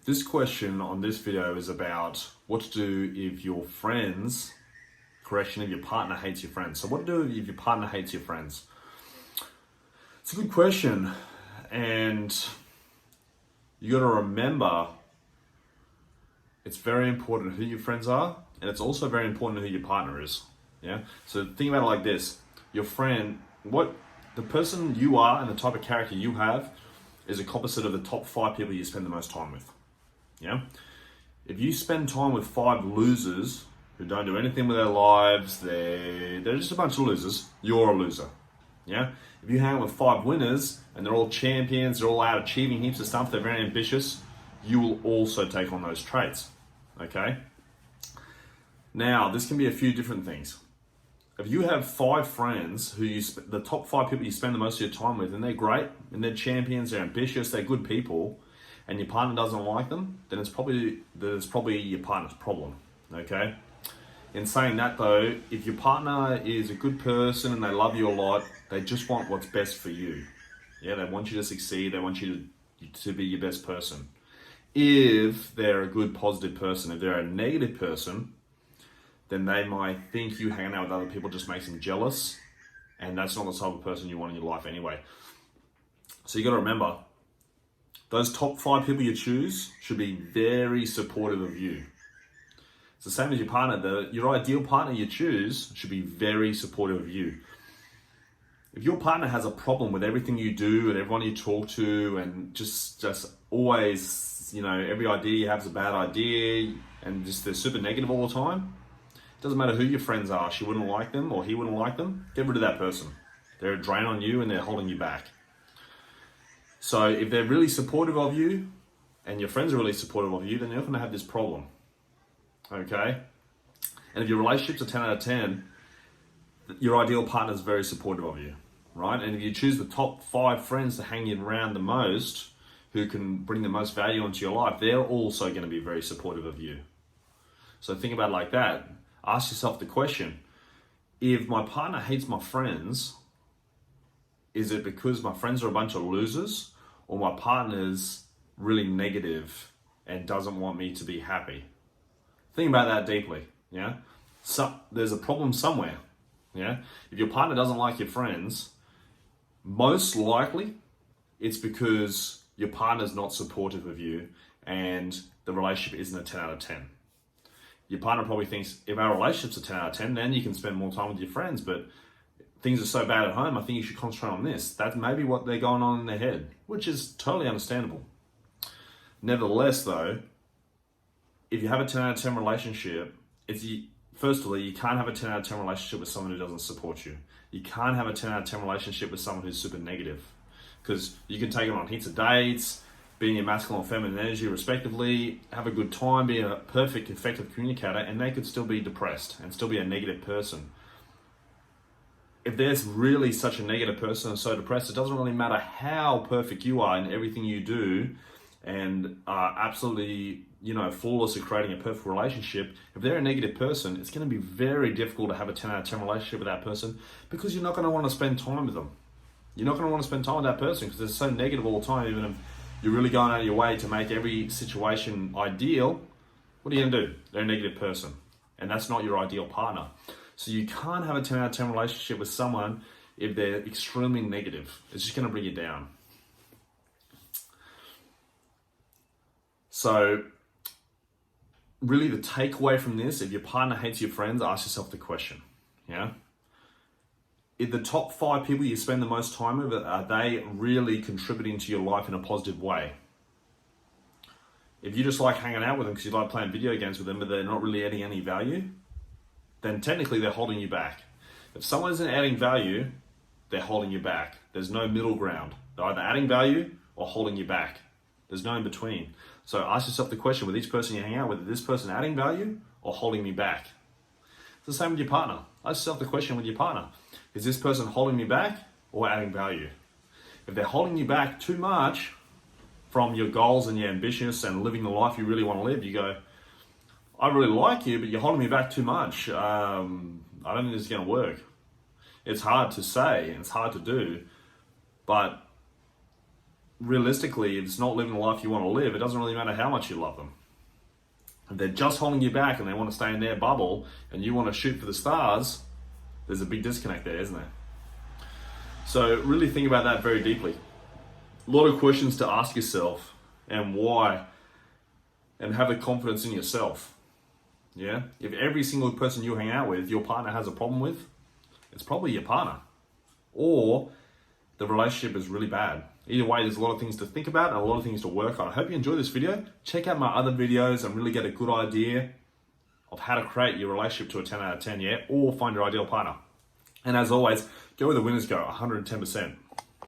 This question on this video is about what to do if your friends, correction, if your partner hates your friends. So what to do if your partner hates your friends? It's a good question, and you got to remember it's very important who your friends are, and it's also very important who your partner is. Yeah. So think about it like this: your friend, the person you are and the type of character you have is a composite of the top 5 people you spend the most time with. Yeah. If you spend time with 5 losers who don't do anything with their lives, they're just a bunch of losers, you're a loser. Yeah. If you hang out with 5 winners and they're all champions, they're all out achieving heaps of stuff, they're very ambitious, you will also take on those traits. Okay. Now, this can be a few different things. If you have 5 friends who the top 5 people you spend the most of your time with, and they're great, and they're champions, they're ambitious, they're good people, and your partner doesn't like them, then it's probably your partner's problem. Okay. In saying that though, if your partner is a good person and they love you a lot, they just want what's best for you. Yeah, they want you to succeed. They want you to be your best person. If they're a good, positive person, if they're a negative person, then they might think you hanging out with other people just makes them jealous, and that's not the type of person you want in your life anyway. So you got to remember, those top 5 people you choose should be very supportive of you. It's the same as your partner. Your ideal partner you choose should be very supportive of you. If your partner has a problem with everything you do and everyone you talk to, and just always, every idea you have is a bad idea, and just they're super negative all the time, it doesn't matter who your friends are. She wouldn't like them or he wouldn't like them. Get rid of that person. They're a drain on you and they're holding you back. So if they're really supportive of you and your friends are really supportive of you, then you're not going to have this problem. Okay? And if your relationship's a 10 out of 10, your ideal partner is very supportive of you, right? And if you choose the top 5 friends to hang you around the most, who can bring the most value into your life, they're also going to be very supportive of you. So think about it like that. Ask yourself the question, if my partner hates my friends, is it because my friends are a bunch of losers, or my partner's really negative and doesn't want me to be happy? Think about that deeply, yeah? So there's a problem somewhere, yeah? If your partner doesn't like your friends, most likely it's because your partner's not supportive of you and the relationship isn't a 10 out of 10. Your partner probably thinks, if our relationship's a 10 out of 10, then you can spend more time with your friends, but things are so bad at home, I think you should concentrate on this. That's maybe what they're going on in their head, which is totally understandable. Nevertheless though, if you have a 10 out of 10 relationship, firstly, you can't have a 10 out of 10 relationship with someone who doesn't support you. You can't have a 10 out of 10 relationship with someone who's super negative, because you can take them on heaps of dates, being your masculine or feminine energy respectively, have a good time, be a perfect, effective communicator, and they could still be depressed and still be a negative person. If there's really such a negative person and so depressed, it doesn't really matter how perfect you are in everything you do and are absolutely, flawless at creating a perfect relationship. If they're a negative person, it's going to be very difficult to have a 10 out of 10 relationship with that person, because you're not going to want to spend time with them. You're not going to want to spend time with that person because they're so negative all the time. Even if you're really going out of your way to make every situation ideal, what are you going to do? They're a negative person, and that's not your ideal partner. So you can't have a 10 out of 10 relationship with someone if they're extremely negative. It's just going to bring you down. So really the takeaway from this, if your partner hates your friends, ask yourself the question, yeah? If the top 5 people you spend the most time with, are they really contributing to your life in a positive way? If you just like hanging out with them because you like playing video games with them, but they're not really adding any value, then technically they're holding you back. If someone isn't adding value, they're holding you back. There's no middle ground. They're either adding value or holding you back. There's no in between. So ask yourself the question with each person you hang out with, is this person adding value or holding me back? It's the same with your partner. Ask yourself the question with your partner. Is this person holding me back or adding value? If they're holding you back too much from your goals and your ambitions and living the life you really want to live, you go, I really like you, but you're holding me back too much. I don't think this is going to work. It's hard to say and it's hard to do, but realistically, if it's not living the life you want to live, it doesn't really matter how much you love them. If they're just holding you back and they want to stay in their bubble and you want to shoot for the stars, there's a big disconnect there, isn't there? So really think about that very deeply. A lot of questions to ask yourself and why, and have the confidence in yourself. Yeah? If every single person you hang out with, your partner has a problem with, it's probably your partner. Or the relationship is really bad. Either way, there's a lot of things to think about and a lot of things to work on. I hope you enjoyed this video. Check out my other videos and really get a good idea of how to create your relationship to a 10 out of 10, yeah? Or find your ideal partner. And as always, go where the winners go, 110%.